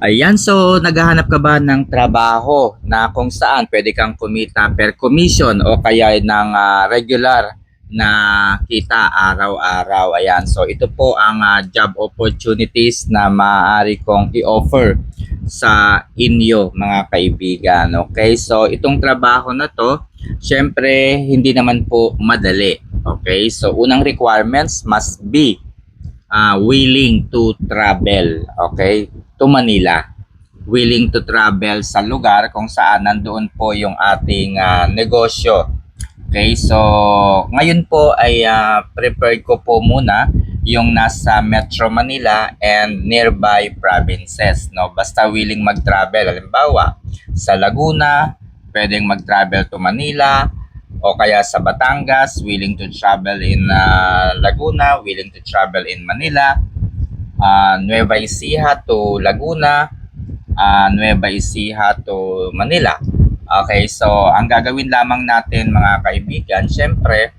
Ayan, so naghahanap ka ba ng trabaho na kung saan pwede kang kumita per commission o kaya ng regular na kita araw-araw? Ayan, so ito po ang job opportunities na maaari kong i-offer sa inyo mga kaibigan. Okay, so itong trabaho na to, syempre hindi naman po madali. Okay, so unang requirements must be willing to travel, okay, to Manila. Willing to travel sa lugar kung saan nandoon po yung ating negosyo. Okay, so ngayon po ay prepared ko po muna yung nasa Metro Manila and nearby provinces, no? Basta willing mag-travel, halimbawa sa Laguna, pwedeng mag-travel to Manila, o kaya sa Batangas, willing to travel in Laguna, willing to travel in Manila, Nueva Ecija to Laguna, Nueva Ecija to Manila. Okay, so ang gagawin lamang natin mga kaibigan, syempre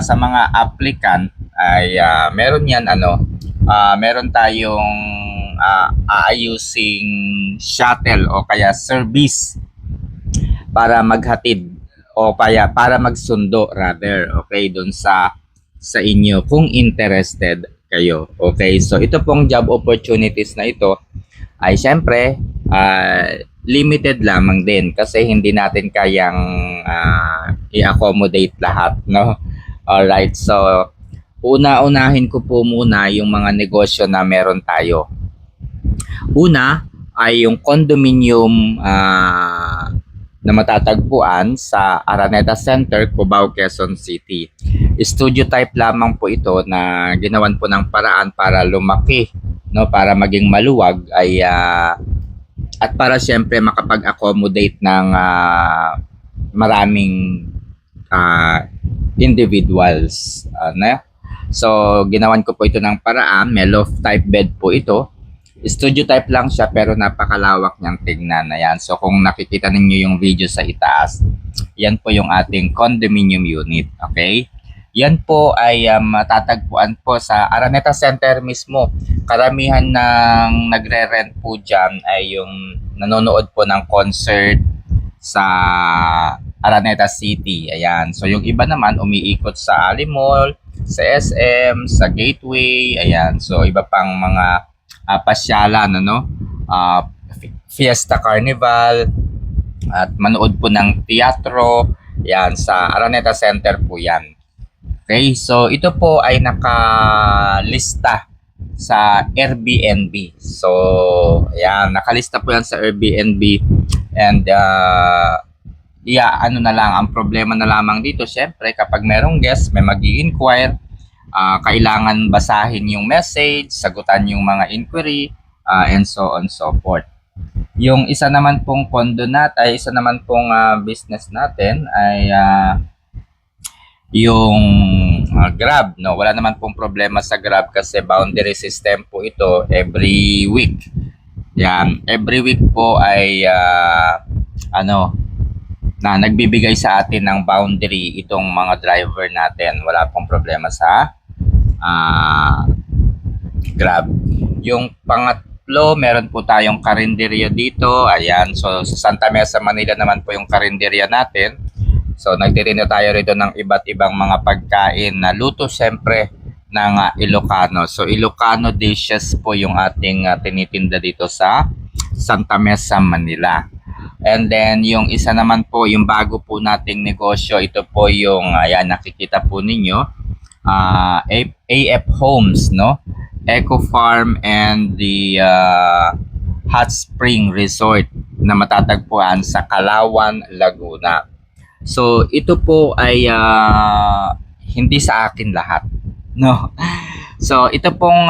sa mga applicant ay meron yan meron tayong aayusing shuttle o kaya service para maghatid o kaya para magsundo rather, okay, doon sa inyo kung interested kayo. Okay, so ito pong job opportunities na ito ay syempre limited lamang din kasi hindi natin kayang i-accommodate lahat, no? Alright, so una-unahin ko po muna yung mga negosyo na meron tayo. Una ay yung condominium na matatagpuan sa Araneta Center, Cubao, Quezon City. Studio type lamang po ito na ginawan po ng paraan para lumaki, no, para maging maluwag ay at para siyempre makapag-accommodate ng maraming individuals, na. So ginawan ko po ito ng paraan, may loft type bed po ito. Studio type lang siya pero napakalawak niyang tignan. Ayan. So kung nakikita ninyo yung video sa itaas, yan po yung ating condominium unit. Okay? Yan po ay matatagpuan po sa Araneta Center mismo. Karamihan ng nagre-rent po dyan ay yung nanonood po ng concert sa Araneta City. Ayan. So yung iba naman umiikot sa Ali Mall, sa SM, sa Gateway. Ayan. So iba pang mga pasyalan, Fiesta Carnival at manood po ng teatro. Yan, sa Araneta Center po yan. Okay, so ito po ay nakalista sa Airbnb. So, ayan, nakalista po yan sa Airbnb and ano na lang, ang problema na lamang dito, syempre kapag merong guest, may mag-i-inquire, kailangan basahin yung message, sagutan yung mga inquiry, and so on so forth. Yung isa naman pong isa naman pong business natin ay yung Grab, no. Wala naman pong problema sa Grab kasi boundary system po ito every week. Yan, every week po ay na nagbibigay sa atin ng boundary itong mga driver natin. Wala pong problema sa Grab. Yung pangatlo, meron po tayong karinderya dito. Ayan, so sa Santa Mesa, Manila naman po yung karinderya natin. So nagtitinda tayo rito ng iba't ibang mga pagkain na luto siyempre ng Ilocano. So Ilocano dishes po yung ating tinitinda dito sa Santa Mesa, Manila. And then yung isa naman po, yung bago po nating negosyo, ito po yung ayan, nakikita po ninyo. AF Homes, no? Eco Farm and the Hot Spring Resort na matatagpuan sa Calauan, Laguna. So ito po ay hindi sa akin lahat, no? So ito pong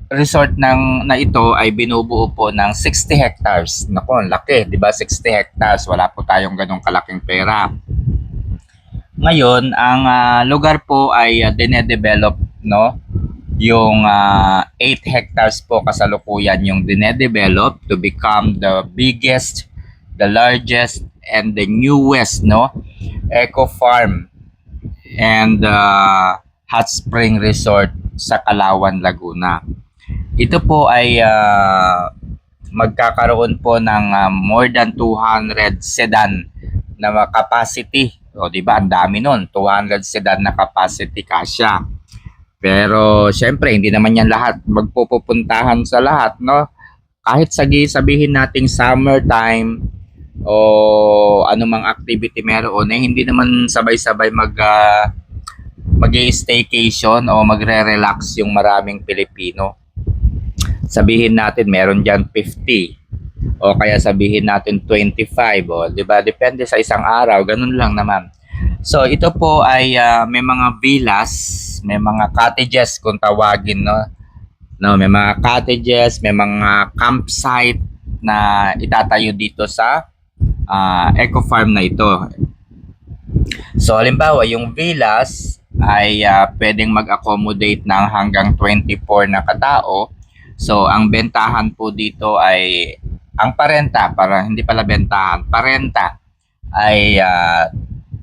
resort na ito ay binubuo po ng 60 hectares. Nako, laki, 'di ba? 60 hectares. Wala po tayong ganong kalaking pera. Ngayon, ang lugar po ay dinedevelop, no? Yung 8 hectares po kasalukuyan yung dinedevelop to become the biggest, the largest, and the newest, no, Eco Farm and Hot Spring Resort sa Calauan, Laguna. Ito po ay magkakaroon po ng more than 200 sedan na capacity. O, di ba? Ang dami nun. 200 sedan na capacity kasya. Pero, syempre, hindi naman yan lahat magpupuntahan sa lahat, no? Kahit sabihin nating summertime o anumang activity meron, eh, hindi naman sabay-sabay mag-staycation o magre-relax yung maraming Pilipino. Sabihin natin meron diyan 50 o kaya sabihin natin 25, o 'di ba? Depende sa isang araw, ganun lang naman. So ito po ay may mga villas, may mga cottages kung tawagin, no. No, may mga cottages, may mga campsite na itatayo dito sa eco farm na ito. So halimbawa, yung villas ay pwedeng mag-accommodate ng hanggang 24 na katao. So ang bentahan po dito ay ang parenta, para hindi pala bentahan, parenta ay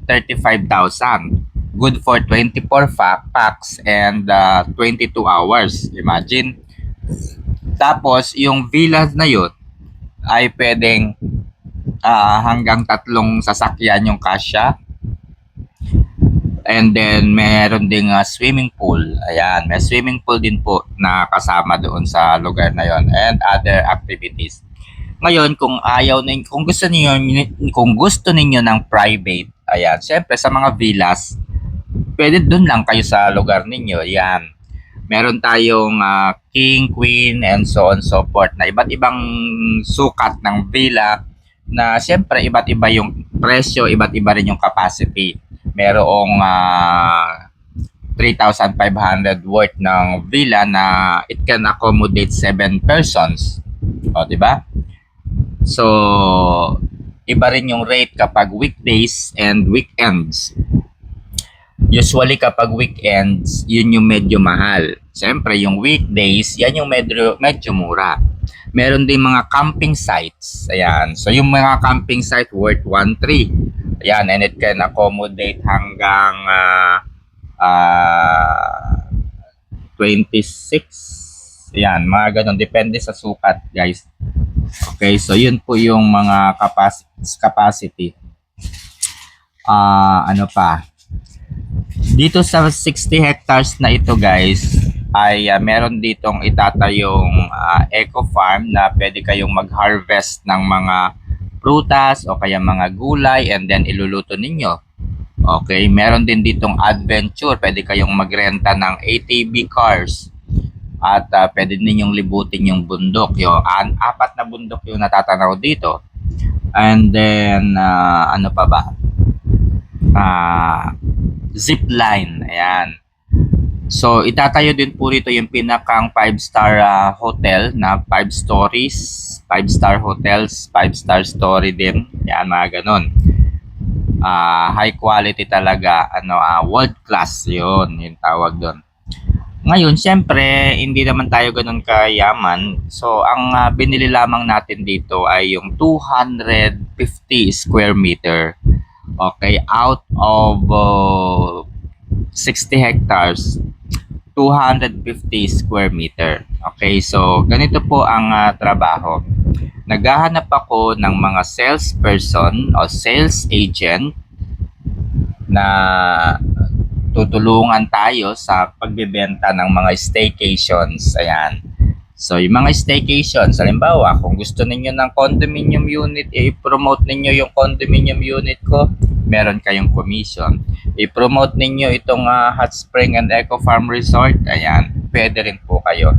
35,000. Good for 24 packs and 22 hours. Imagine. Tapos yung villas na yun ay pwedeng hanggang 3 sasakyan yung kasya. And then, meron ding swimming pool. Ayan, may swimming pool din po na kasama doon sa lugar na yon, and other activities. Ngayon, kung ayaw ninyo, kung gusto ninyo ng private, ayan, syempre sa mga villas, pwede doon lang kayo sa lugar ninyo. Ayan. Meron tayong king, queen, and so on so forth na iba't ibang sukat ng villa na syempre iba't iba yung presyo, iba't iba rin yung capacity. Merong 3,500 worth ng villa na it can accommodate 7 persons. O, di ba? So, iba rin yung rate kapag weekdays and weekends. Usually kapag weekends, yun yung medyo mahal. Siyempre, yung weekdays, yan yung medyo mura. Meron din mga camping sites. Ayan. So, yung mga camping site worth 1,300. Ayan, and it can accommodate hanggang 26. Ayan, mga ganun. Depende sa sukat, guys. Okay, so yun po yung mga capacity. Ano pa? Dito sa 60 hectares na ito, guys, ay meron ditong itatayong eco farm na pwede kayong mag-harvest ng mga prutas o kaya mga gulay and then iluluto ninyo. Okay, meron din ditong adventure. Pwede kayong magrenta ng ATV cars at pwede ninyong libutin yung bundok. Yung 4 na bundok yung natatanaw dito. And then, ano pa ba? Zip line. Ayan. So, itatayo din po rito yung pinakang 5-star hotel na 5 stories, 5-star hotels, 5-star story din. Yan, mga ganun. High quality talaga, world class yun, yung tawag doon. Ngayon, syempre, hindi naman tayo ganun kayaman. So, ang binili lamang natin dito ay yung 250 square meter. Okay, out of 60 hectares, 250 square meter. Okay, so ganito po ang trabaho. Naghahanap ako ng mga salesperson o sales agent na tutulungan tayo sa pagbebenta ng mga staycations. Ayan. So, yung mga staycations, halimbawa, kung gusto ninyo ng condominium unit, i-promote ninyo yung condominium unit ko, meron kayong commission. I-promote ninyo itong Hot Spring and Eco Farm Resort, ayan, pwede rin po kayo.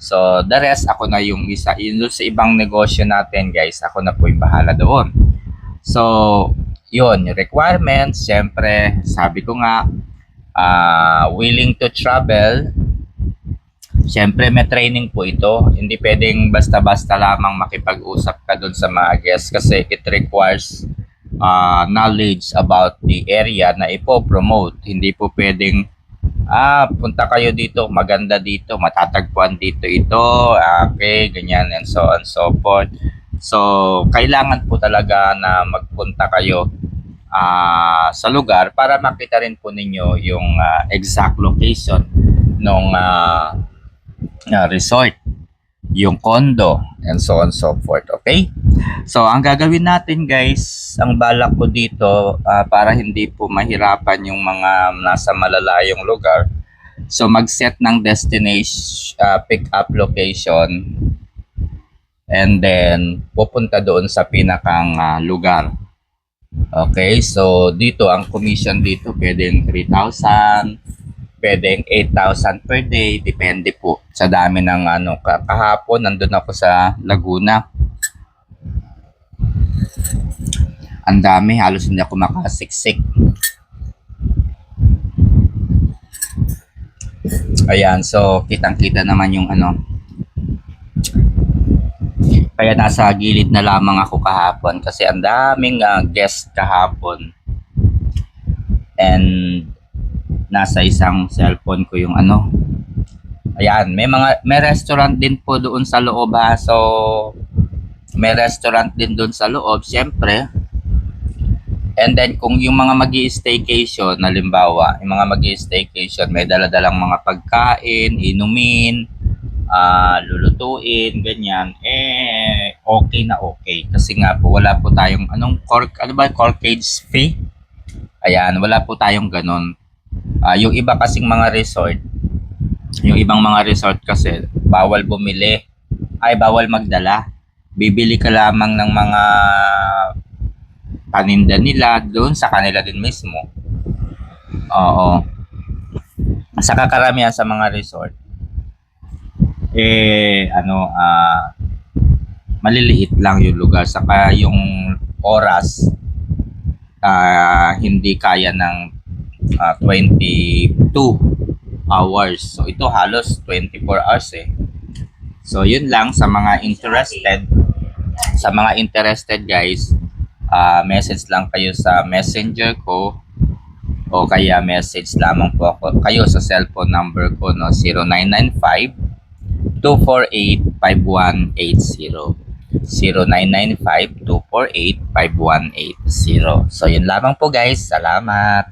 So, the rest, ako na yung isa. Yun sa ibang negosyo natin, guys, ako na po yung bahala doon. So, yun, requirements, syempre, sabi ko nga, willing to travel. Siyempre, may training po ito. Hindi pwedeng basta-basta lamang makipag-usap ka doon sa mga guests kasi it requires knowledge about the area na ipo-promote. Hindi po pwedeng punta kayo dito, maganda dito, matatagpuan dito ito, okay, ganyan, and so on, so forth. So, kailangan po talaga na magpunta kayo sa lugar para makita rin po ninyo yung exact location ng resort. yung condo, and so on so forth. Okay? So, ang gagawin natin guys, ang balak ko dito para hindi po mahirapan yung mga nasa malalayong lugar. So, mag-set ng destination, pick-up location, and then pupunta doon sa pinakang lugar. Okay? So, dito, ang commission dito, pwedeng 3,000, pwedeng 8,000 per day, depende po sa dami ng kahapon nandun ako sa Laguna. Ang dami, halos hindi ako makasiksik. Ayan, so kitang-kita naman yung kaya nasa gilid na lamang ako kahapon kasi ang daming guest kahapon. And nasa isang cellphone ko yung ayan, may restaurant din po doon sa loob ha. So may restaurant din doon sa loob syempre. And then kung yung mga magi-staycation, halimbawa yung mga magi-staycation may dala-dalang mga pagkain, inumin, lulutuin, ganyan, okay na okay kasi nga po wala po tayong corkage fee. Ayan, wala po tayong ganun. Yung iba kasing mga resort, yung ibang mga resort kasi bawal bumili, bawal magdala. Bibili ka lamang ng mga paninda nila doon sa kanila din mismo. Oo. Sa kakaramihan sa mga resort, maliliit lang yung lugar. Saka yung oras, hindi kaya ng 22 hours. So ito halos 24 hours eh. So yun lang sa mga interested. Sa mga interested guys, message lang kayo sa messenger ko o kaya message lamang po ako kayo sa cellphone number ko 0995 248 5180. 0995 248 5180. So yun lamang po guys. Salamat.